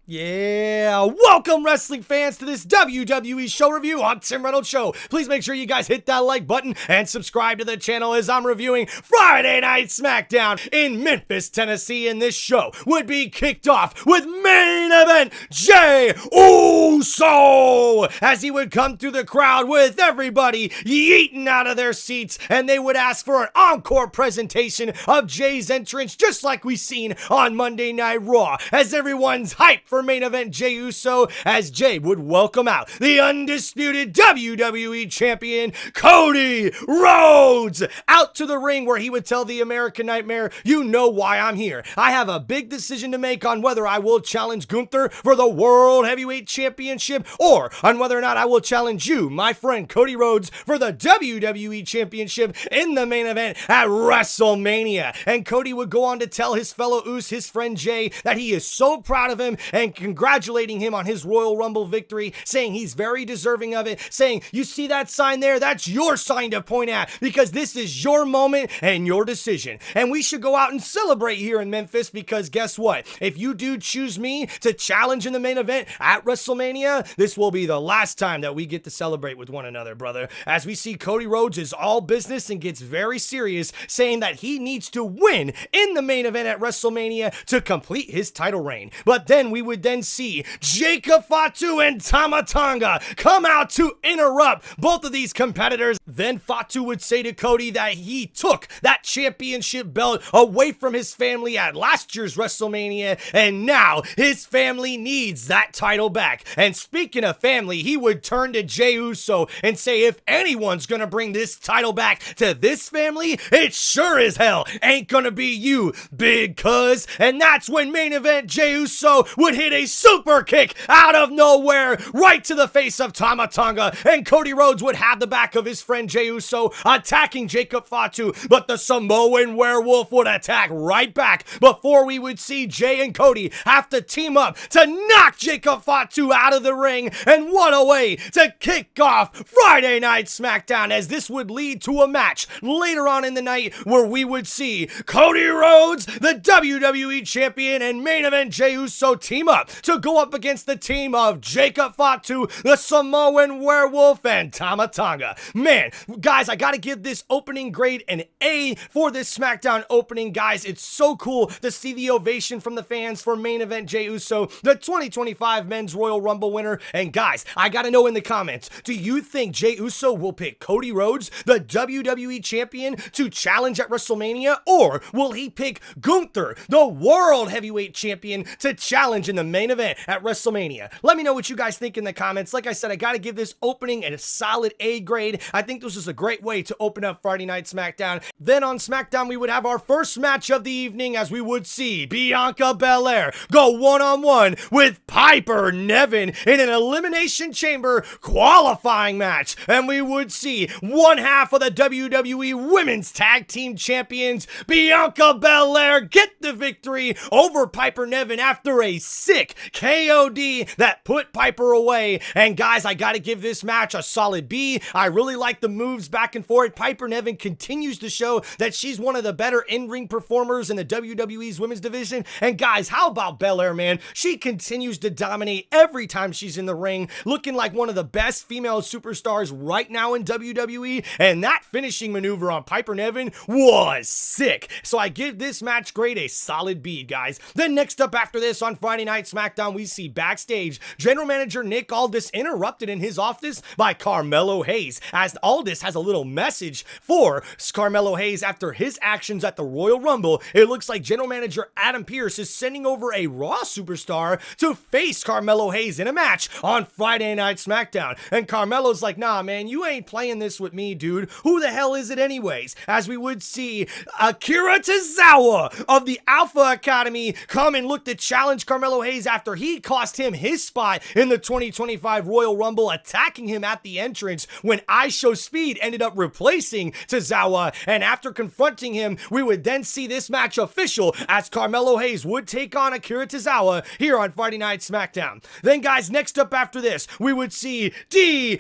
Yeah, welcome wrestling fans to this WWE show review on Tim Reynolds Show. Please make sure you guys hit that like button and subscribe to the channel as I'm reviewing Friday Night SmackDown in Memphis, Tennessee. And this show would be kicked off with main event Jey Uso as he would come through the crowd with everybody yeeting out of their seats, and they would ask for an encore presentation of Jey's entrance, just like we seen on Monday Night Raw, as everyone's hyped for main event Jey Uso, as Jey would welcome out the undisputed WWE champion Cody Rhodes out to the ring, where he would tell the American Nightmare, "You know why I'm here. I have a big decision to make on whether I will challenge Gunther for the World Heavyweight Championship, or on whether or not I will challenge you, my friend Cody Rhodes, for the WWE Championship in the main event at WrestleMania." And Cody would go on to tell his fellow Uso, his friend Jey, that he is so proud of him and congratulating him on his Royal Rumble victory, saying he's very deserving of it, saying, "You see that sign there? That's your sign to point at, because this is your moment and your decision. And we should go out and celebrate here in Memphis, because guess what? If you do choose me to challenge in the main event at WrestleMania, this will be the last time that we get to celebrate with one another, brother." As we see Cody Rhodes is all business and gets very serious, saying that he needs to win in the main event at WrestleMania to complete his title reign. But then we would then see Jacob Fatu and Tama Tonga come out to interrupt both of these competitors. Then Fatu would say to Cody that he took that championship belt away from his family at last year's WrestleMania, and now his family needs that title back. And speaking of family, he would turn to Jey Uso and say, if anyone's gonna bring this title back to this family, it sure as hell ain't gonna be you, big cuz. And that's when main event Jey Uso would hit a super kick out of nowhere right to the face of Tama Tonga, and Cody Rhodes would have the back of his friend Jey Uso attacking Jacob Fatu, but the Samoan werewolf would attack right back before we would see Jey and Cody have to team up to knock Jacob Fatu out of the ring. And what a way to kick off Friday Night SmackDown, as this would lead to a match later on in the night where we would see Cody Rhodes, the WWE champion, and main event Jey Uso team up to go up against the team of Jacob Fatu, the Samoan werewolf, and Tama Tonga. Man, guys, I gotta give this opening grade an A for this SmackDown opening, guys. It's so cool to see the ovation from the fans for main event Jey Uso, the 2025 Men's Royal Rumble winner. And guys, I gotta know in the comments, do you think Jey Uso will pick Cody Rhodes, the WWE champion, to challenge at WrestleMania, or will he pick Gunther, the World Heavyweight champion, to challenge in the main event at WrestleMania? Let me know what you guys think in the comments. Like I said, I gotta give this opening a solid A grade. I think this is a great way to open up Friday Night SmackDown. Then on SmackDown, we would have our first match of the evening, as we would see Bianca Belair go one-on-one with Piper Niven in an Elimination Chamber qualifying match. And we would see one half of the WWE Women's Tag Team Champions, Bianca Belair, get the victory over Piper Niven after a sick KOD that put Piper away. And guys, I gotta give this match a solid B. I really like the moves back and forth. Piper Niven continues to show that she's one of the better in-ring performers in the WWE's women's division. And guys, how about Belair, man? She continues to dominate every time she's in the ring, looking like one of the best female superstars right now in WWE. And that finishing maneuver on Piper Niven was sick. So I give this match grade a solid B, guys. Then next up after this on Friday Night SmackDown, we see backstage General Manager Nick Aldis interrupted in his office by Carmelo Hayes, as Aldis has a little message for Carmelo Hayes after his actions at the Royal Rumble. It looks like General Manager Adam Pearce is sending over a Raw superstar to face Carmelo Hayes in a match on Friday Night SmackDown. And Carmelo's like, nah, man, you ain't playing this with me, dude. Who the hell is it anyways? As we would see Akira Tozawa of the Alpha Academy come and look to challenge Carmelo Hayes after he cost him his spot in the 2025 Royal Rumble, attacking him at the entrance when I Show Speed ended up replacing Tozawa. And after confronting him, we would then see this match official, as Carmelo Hayes would take on Akira Tozawa here on on Friday Night SmackDown. Then, guys, next up after this, we would see DIY,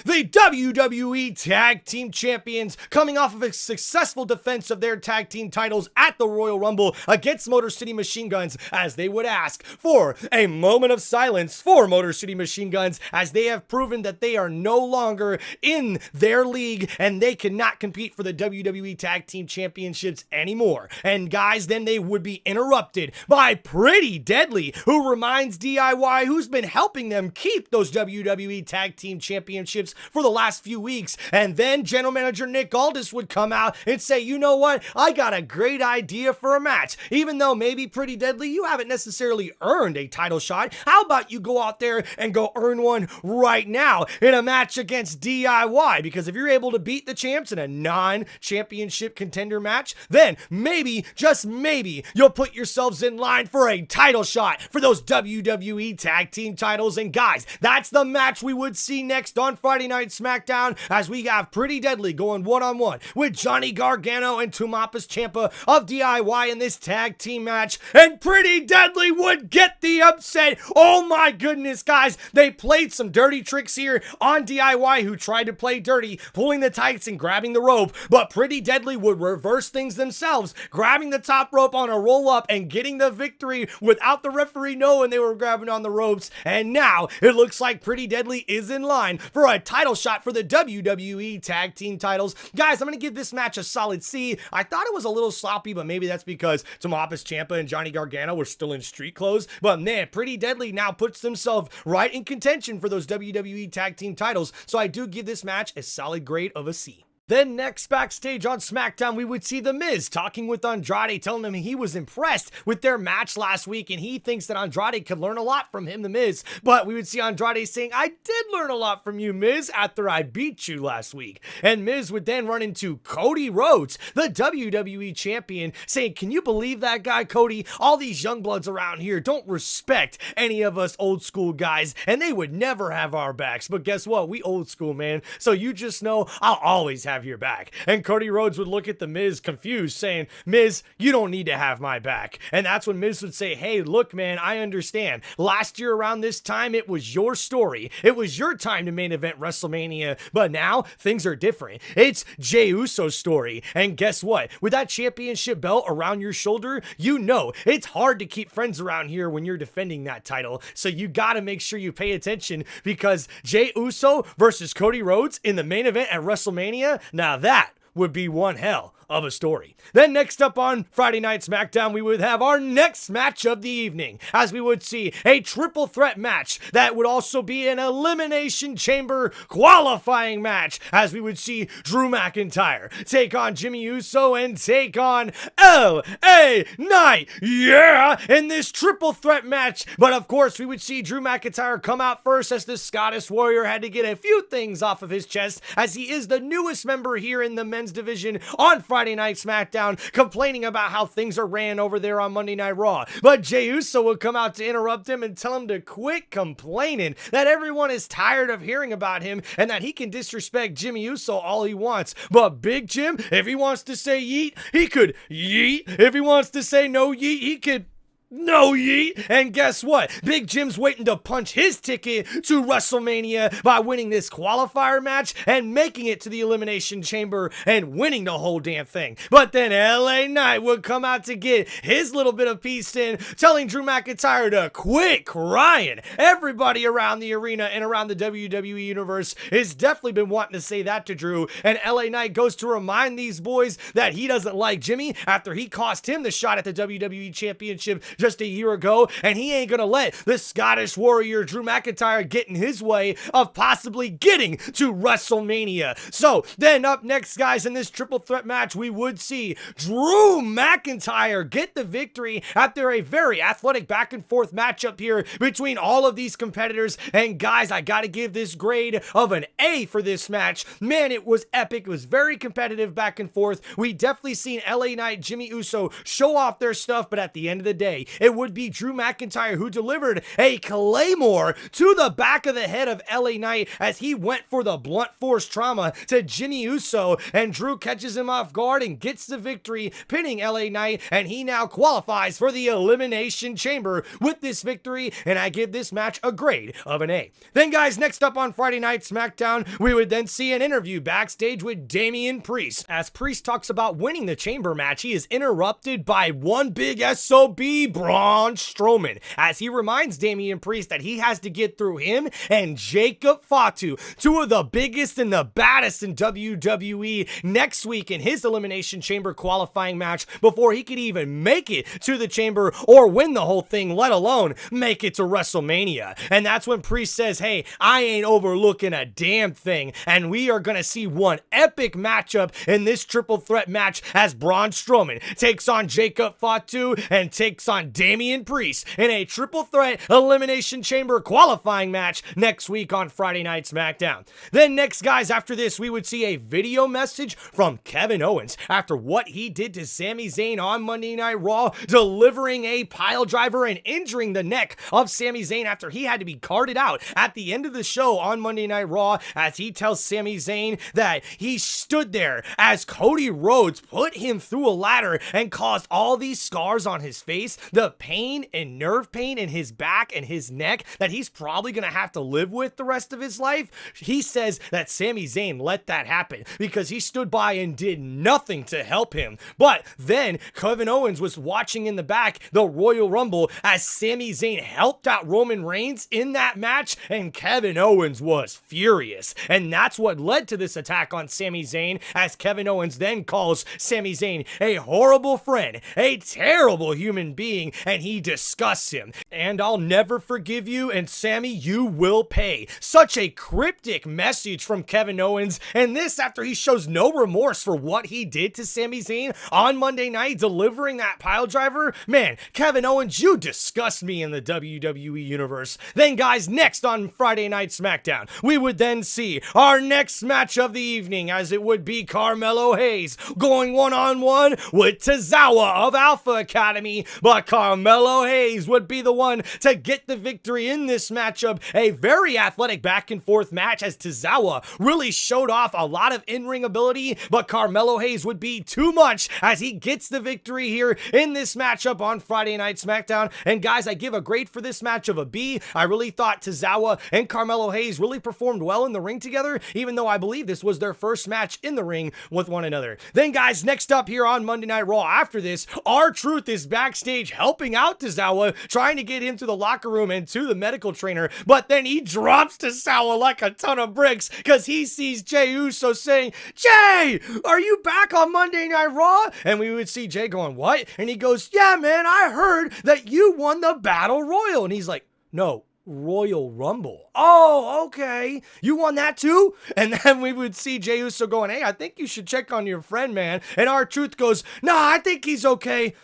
the WWE Tag Team Champions, coming off of a successful defense of their tag team titles at the Royal Rumble against Motor City Machine Guns, as they would ask for a moment of silence for Motor City Machine Guns, as they have proven that they are no longer in their league and they cannot compete for the WWE Tag Team Championships anymore. And guys, then they would be interrupted by Pretty Deadly, who reminds DIY, who's been helping them keep those WWE Tag Team Championships for the last few weeks. And then General Manager Nick Aldis would come out and say, you know what, I got a great idea for a match. Even though maybe Pretty Deadly, you haven't necessarily earned a title shot, how about you go out there and go earn one right now in a match against DIY? Because if you're able to beat the champs in a non-championship contender match, then maybe, just maybe, you'll put yourselves in line for a title shot for those WWE Tag Team titles. And guys, that's the match we would see next on Friday Night SmackDown, as we have Pretty Deadly going one-on-one with Johnny Gargano and Tommaso Ciampa of DIY in this tag team match, and Pretty Deadly would get the upset. Oh my goodness, guys, they played some dirty tricks here on DIY, who tried to play dirty, pulling the tights and grabbing the rope, but Pretty Deadly would reverse things themselves, grabbing the top rope on a roll-up and getting the victory without the referee knowing they were grabbing on the ropes. And now it looks like Pretty Deadly is in line for a title shot for the WWE Tag Team titles. Guys, I'm going to give this match a solid C. I thought it was a little sloppy, but maybe that's because Tommaso Ciampa and Johnny Gargano were still in street clothes. But man, Pretty Deadly now puts themselves right in contention for those WWE Tag Team titles. So I do give this match a solid grade of a C. Then next, backstage on SmackDown, we would see The Miz talking with Andrade, telling him he was impressed with their match last week, and he thinks that Andrade could learn a lot from him, The Miz. But we would see Andrade saying, I did learn a lot from you, Miz, after I beat you last week. And Miz would then run into Cody Rhodes, the WWE champion, saying, can you believe that guy, Cody? All these young bloods around here don't respect any of us old school guys, and they would never have our backs. But guess what? We old school, man. So you just know I'll always have your back. And Cody Rhodes would look at the Miz confused, saying, Miz, you don't need to have my back. And that's when Miz would say, hey, look, man, I understand. Last year around this time, it was your story. It was your time to main event WrestleMania. But now things are different. It's Jey Uso's story. And guess what? With that championship belt around your shoulder, you know it's hard to keep friends around here when you're defending that title. So you got to make sure you pay attention, because Jey Uso versus Cody Rhodes in the main event at WrestleMania, now that would be one hell of a story. Then next up on Friday Night SmackDown, we would have our next match of the evening, as we would see a triple threat match that would also be an Elimination Chamber qualifying match, as we would see Drew McIntyre take on Jimmy Uso and take on LA Knight, yeah, in this triple threat match. But of course, we would see Drew McIntyre come out first, as the Scottish Warrior had to get a few things off of his chest, as he is the newest member here in the men's division on Friday Night SmackDown, complaining about how things are ran over there on Monday Night Raw. But Jey Uso would come out to interrupt him and tell him to quit complaining, that everyone is tired of hearing about him and that he can disrespect Jimmy Uso all he wants. But Big Jim, if he wants to say yeet, he could yeet. If he wants to say no yeet, he could no yeet. And guess what? Big Jim's waiting to punch his ticket to WrestleMania by winning this qualifier match and making it to the Elimination Chamber and winning the whole damn thing. But then LA Knight would come out to get his little bit of peace in, telling Drew McIntyre to quit crying. Everybody around the arena and around the WWE universe has definitely been wanting to say that to Drew, and LA Knight goes to remind these boys that he doesn't like Jimmy after he cost him the shot at the WWE Championship just a year ago, and he ain't gonna let the Scottish Warrior Drew McIntyre get in his way of possibly getting to WrestleMania. So then up next, guys, in this triple threat match, we would see Drew McIntyre get the victory after a very athletic back and forth matchup here between all of these competitors. And guys, I gotta give this grade of an A for this match. Man, it was epic. It was very competitive back and forth. We definitely seen LA Knight, Jimmy Uso show off their stuff, but at the end of the day, it would be Drew McIntyre who delivered a Claymore to the back of the head of LA Knight as he went for the blunt force trauma to Jimmy Uso, and Drew catches him off guard and gets the victory, pinning LA Knight, and he now qualifies for the Elimination Chamber with this victory, and I give this match a grade of an A. Then guys, next up on Friday Night SmackDown, we would then see an interview backstage with Damian Priest. As Priest talks about winning the chamber match, he is interrupted by one big SOB, Braun Strowman, as he reminds Damian Priest that he has to get through him and Jacob Fatu, two of the biggest and the baddest in WWE, next week in his Elimination Chamber qualifying match before he could even make it to the chamber or win the whole thing, let alone make it to WrestleMania. And that's when Priest says, hey, I ain't overlooking a damn thing, and we are gonna see one epic matchup in this triple threat match as Braun Strowman takes on Jacob Fatu and takes on Damian Priest in a triple threat Elimination Chamber qualifying match next week on Friday Night SmackDown. Then next, guys, after this, we would see a video message from Kevin Owens after what he did to Sami Zayn on Monday Night Raw, delivering a pile driver and injuring the neck of Sami Zayn after he had to be carted out at the end of the show on Monday Night Raw, as he tells Sami Zayn that he stood there as Cody Rhodes put him through a ladder and caused all these scars on his face, the pain and nerve pain in his back and his neck that he's probably gonna have to live with the rest of his life. He says that Sami Zayn let that happen because he stood by and did nothing to help him. But then Kevin Owens was watching in the back the Royal Rumble as Sami Zayn helped out Roman Reigns in that match, and Kevin Owens was furious. And that's what led to this attack on Sami Zayn, as Kevin Owens then calls Sami Zayn a horrible friend, a terrible human being, and he disgusts him. And I'll never forgive you, and Sami, you will pay. Such a cryptic message from Kevin Owens, and this after he shows no remorse for what he did to Sami Zayn on Monday night, delivering that pile driver. Man, Kevin Owens, you disgust me in the WWE universe. Then guys, next on Friday Night SmackDown, we would then see our next match of the evening, as it would be Carmelo Hayes going one-on-one with Tozawa of Alpha Academy, but Carmelo Hayes would be the one to get the victory in this matchup. A very athletic back and forth match as Tozawa really showed off a lot of in-ring ability, but Carmelo Hayes would be too much as he gets the victory here in this matchup on Friday Night SmackDown. And guys, I give a grade for this match of a B. I really thought Tozawa and Carmelo Hayes really performed well in the ring together, even though I believe this was their first match in the ring with one another. Then guys, next up here on Monday Night Raw, after this, R-Truth is backstage helping out Tozawa, trying to get him to the locker room and to the medical trainer, but then he drops Tozawa like a ton of bricks because he sees Jey Uso saying, Jey, are you back on Monday Night Raw? And we would see Jey going, what? And he goes, yeah, man, I heard that you won the Battle Royal. And he's like, no, Royal Rumble. Oh, okay. You won that too? And then we would see Jey Uso going, hey, I think you should check on your friend, man. And R-Truth goes, nah, I think he's okay.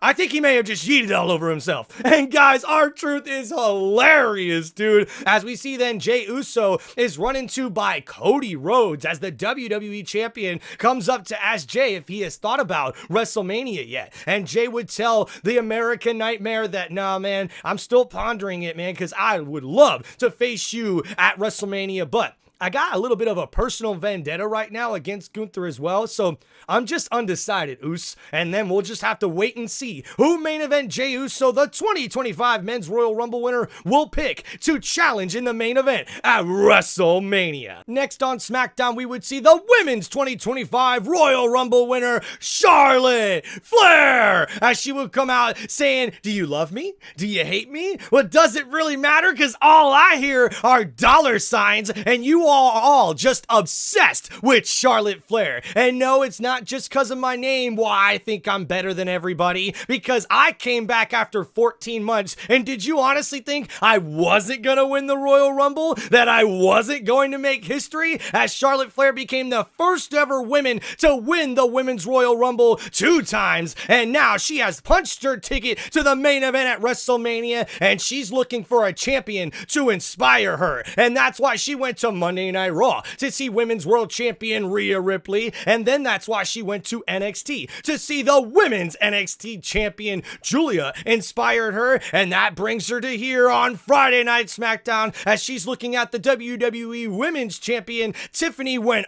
I think he may have just yeeted all over himself. And guys, R-Truth is hilarious, dude. As we see then, Jey Uso is run into by Cody Rhodes as the WWE champion comes up to ask Jey if he has thought about WrestleMania yet. And Jey would tell the American Nightmare that, nah, man, I'm still pondering it, man, because I would love to face you at WrestleMania, but I got a little bit of a personal vendetta right now against Gunther as well, so I'm just undecided, Us. And then we'll just have to wait and see who main event Jey Uso, the 2025 Men's Royal Rumble winner, will pick to challenge in the main event at WrestleMania. Next on SmackDown, we would see the Women's 2025 Royal Rumble winner, Charlotte Flair, as she would come out saying, do you love me? Do you hate me? Well, does it really matter? Because all I hear are dollar signs, and you are all just obsessed with Charlotte Flair. And no, it's not just because of my name why I think I'm better than everybody, because I came back after 14 months, and did you honestly think I wasn't gonna win the Royal Rumble? That I wasn't going to make history? As Charlotte Flair became the first ever woman to win the Women's Royal Rumble 2 times, and now she has punched her ticket to the main event at WrestleMania, and she's looking for a champion to inspire her, and that's why she went to Monday Monday Night Raw to see Women's World Champion Rhea Ripley, and then that's why she went to NXT to see the Women's NXT Champion Julia. Inspired her, and that brings her to here on Friday Night SmackDown as she's looking at the WWE Women's Champion Tiffany when,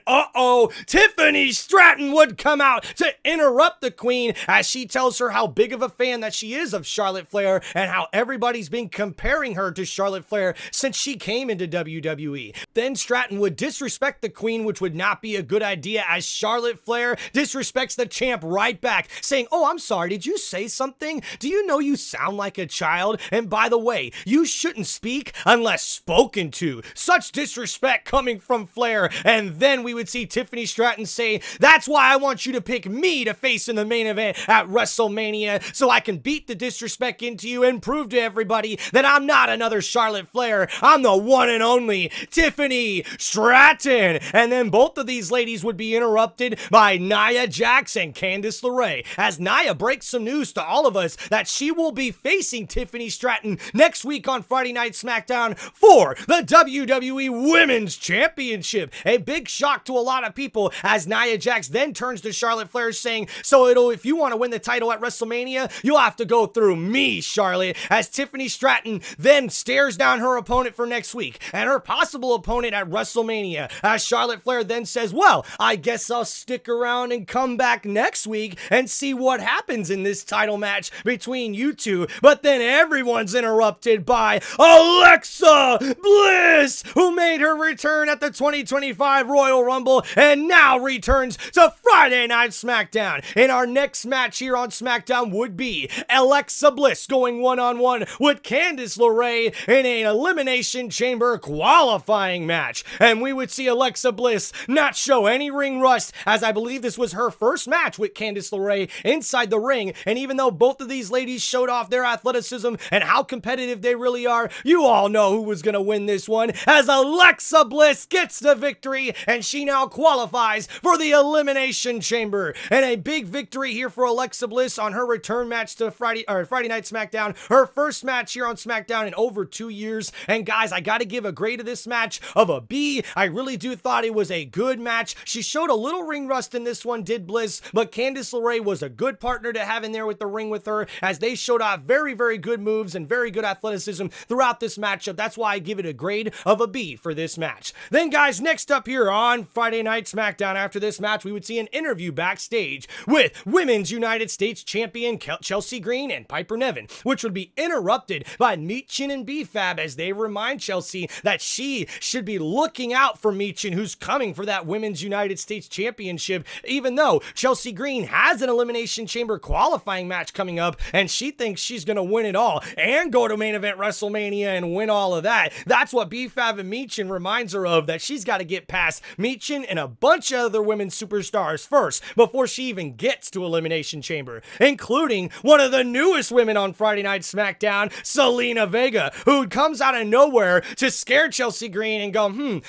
Tiffany Stratton would come out to interrupt the Queen as she tells her how big of a fan that she is of Charlotte Flair and how everybody's been comparing her to Charlotte Flair since she came into WWE. Then Stratton would disrespect the Queen, which would not be a good idea, as Charlotte Flair disrespects the champ right back, saying, "Oh, I'm sorry, did you say something? Do you know you sound like a child? And by the way, you shouldn't speak unless spoken to." Such disrespect coming from Flair. And then we would see Tiffany Stratton say, "That's why I want you to pick me to face in the main event at WrestleMania, so I can beat the disrespect into you and prove to everybody that I'm not another Charlotte Flair. I'm the one and only Tiffany Stratton." And then both of these ladies would be interrupted by Nia Jax and Candice LeRae, as Nia breaks some news to all of us that she will be facing Tiffany Stratton next week on Friday Night SmackDown for the WWE Women's Championship. A big shock to a lot of people, as Nia Jax then turns to Charlotte Flair saying, if you want to win the title at WrestleMania, you'll have to go through me, Charlotte," as Tiffany Stratton then stares down her opponent for next week and her possible opponent at WrestleMania, as Charlotte Flair then says, "Well, I guess I'll stick around and come back next week and see what happens in this title match between you two." But then everyone's interrupted by Alexa Bliss, who made her return at the 2025 Royal Rumble and now returns to Friday Night SmackDown. In our next match here on SmackDown would be Alexa Bliss going one-on-one with Candice LeRae in an Elimination Chamber qualifying match. And we would see Alexa Bliss not show any ring rust, as I believe this was her first match with Candice LeRae inside the ring. And even though both of these ladies showed off their athleticism and how competitive they really are, you all know who was going to win this one, as Alexa Bliss gets the victory and she now qualifies for the Elimination Chamber. And a big victory here for Alexa Bliss on her return match to Friday Night SmackDown, her first match here on SmackDown in over 2 years. And guys, I gotta give a grade to this match of a B. I really do thought it was a good match. She showed a little ring rust in this one, did Bliss, but Candice LeRae was a good partner to have in there with the ring with her, as they showed off very, very good moves and very good athleticism throughout this matchup. That's why I give it a grade of a B for this match. Then guys, next up here on Friday Night SmackDown, after this match, we would see an interview backstage with Women's United States Champion Chelsea Green and Piper Niven, which would be interrupted by Michin and B-Fab as they remind Chelsea that she should be looking out for Michin, who's coming for that Women's United States Championship, even though Chelsea Green has an Elimination Chamber qualifying match coming up and she thinks she's gonna win it all and go to main event WrestleMania and win all of that. That's what B-Fab and Michin reminds her of, that she's got to get past Michin and a bunch of other women's superstars first before she even gets to Elimination Chamber, including one of the newest women on Friday Night SmackDown, Selena Vega, who comes out of nowhere to scare Chelsea Green and go,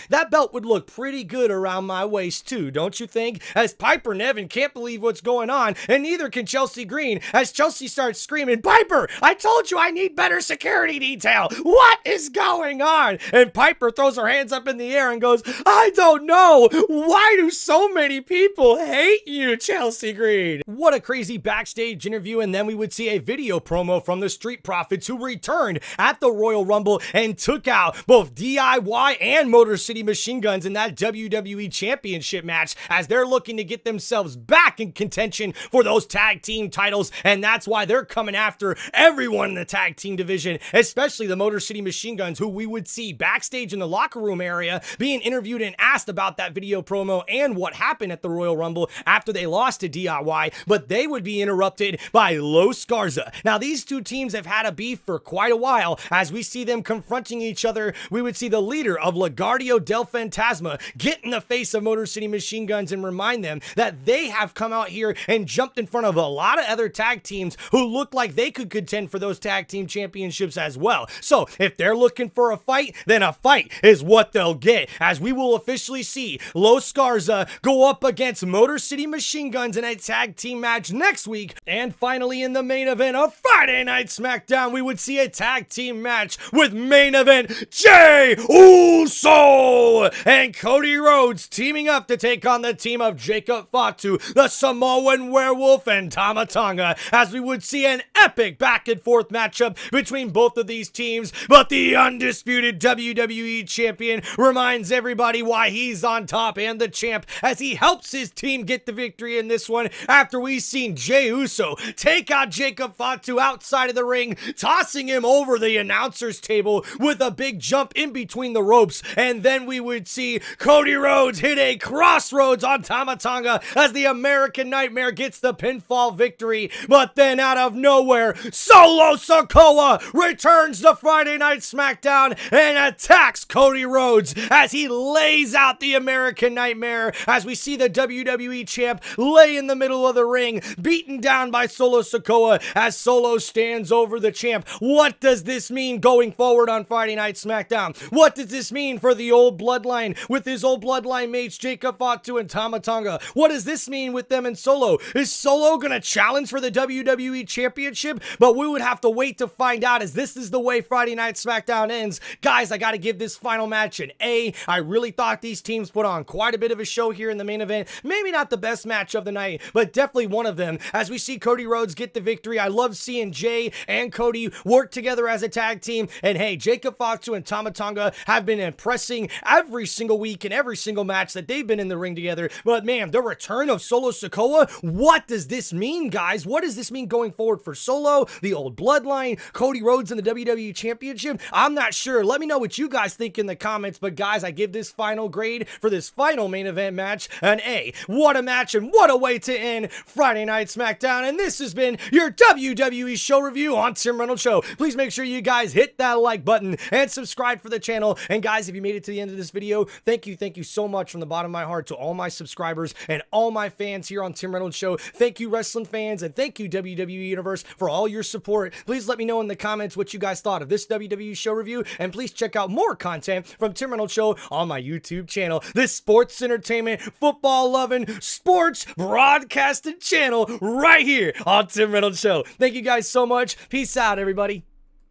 that belt would look pretty good around my waist too, don't you think? As Piper Niven can't believe what's going on, and neither can Chelsea Green, as Chelsea starts screaming, "Piper, I told you I need better security detail. What is going on?" And Piper throws her hands up in the air and goes, "I don't know. Why do so many people hate you, Chelsea Green?" What a crazy backstage interview. And then we would see a video promo from the Street Profits, who returned at the Royal Rumble and took out both DIY and Motor City Machine Guns in that WWE Championship match, as they're looking to get themselves back in contention for those tag team titles. And that's why they're coming after everyone in the tag team division, especially the Motor City Machine Guns, who we would see backstage in the locker room area being interviewed and asked about that video promo and what happened at the Royal Rumble after they lost to DIY, but they would be interrupted by Los Garza. Now, these two teams have had a beef for quite a while. As we see them confronting each other, we would see the leader of Legado del Fantasma get in the face of Motor City Machine Guns and remind them that they have come out here and jumped in front of a lot of other tag teams who look like they could contend for those tag team championships as well. So if they're looking for a fight, then a fight is what they'll get, as we will officially see Los Garza go up against Motor City Machine Guns in a tag team match next week. And finally, in the main event of Friday Night SmackDown, we would see a tag team match with main event Jey Uso Solo and Cody Rhodes teaming up to take on the team of Jacob Fatu, the Samoan Werewolf, and Tama Tonga, as we would see an epic back and forth matchup between both of these teams. But the undisputed WWE champion reminds everybody why he's on top and the champ, as he helps his team get the victory in this one after we've seen Jey Uso take out Jacob Fatu outside of the ring, tossing him over the announcer's table with a big jump in between the ropes. And then we would see Cody Rhodes hit a crossroads on Tama Tonga as the American Nightmare gets the pinfall victory. But then out of nowhere, Solo Sikoa returns to Friday Night SmackDown and attacks Cody Rhodes as he lays out the American Nightmare, as we see the WWE champ lay in the middle of the ring, beaten down by Solo Sikoa as Solo stands over the champ. What does this mean going forward on Friday Night SmackDown? What does this mean for the old bloodline with his old bloodline mates Jacob Fatu and Tama Tonga? What does this mean with them and Solo? Is Solo gonna challenge for the WWE Championship? But we would have to wait to find out, as this is the way Friday Night SmackDown ends. Guys, I gotta give this final match an A. I really thought these teams put on quite a bit of a show here in the main event. Maybe not the best match of the night, but definitely one of them, as we see Cody Rhodes get the victory. I love seeing Jey and Cody work together as a tag team. And hey, Jacob Fatu and Tama Tonga have been impressing every single week in every single match that they've been in the ring together. But man, the return of Solo Sikoa, what does this mean, guys? What does this mean going forward for Solo, the old bloodline, Cody Rhodes in the WWE Championship? I'm not sure. Let me know what you guys think in the comments. But guys, I give this final grade for this final main event match an A. What a match and what a way to end Friday Night SmackDown. And this has been your WWE show review on Tim Reynolds Show. Please make sure you guys hit that like button and subscribe for the channel. And guys, if you made it to the end of this video, thank you so much from the bottom of my heart to all my subscribers and all my fans here on Tim Reynolds Show. Thank you, wrestling fans, and thank you, WWE Universe, for all your support. Please let me know in the comments what you guys thought of this WWE show review, and please check out more content from Tim Reynolds Show on my YouTube channel, this sports entertainment, football loving, sports broadcasting channel right here on Tim Reynolds Show. Thank you guys so much. Peace out, everybody.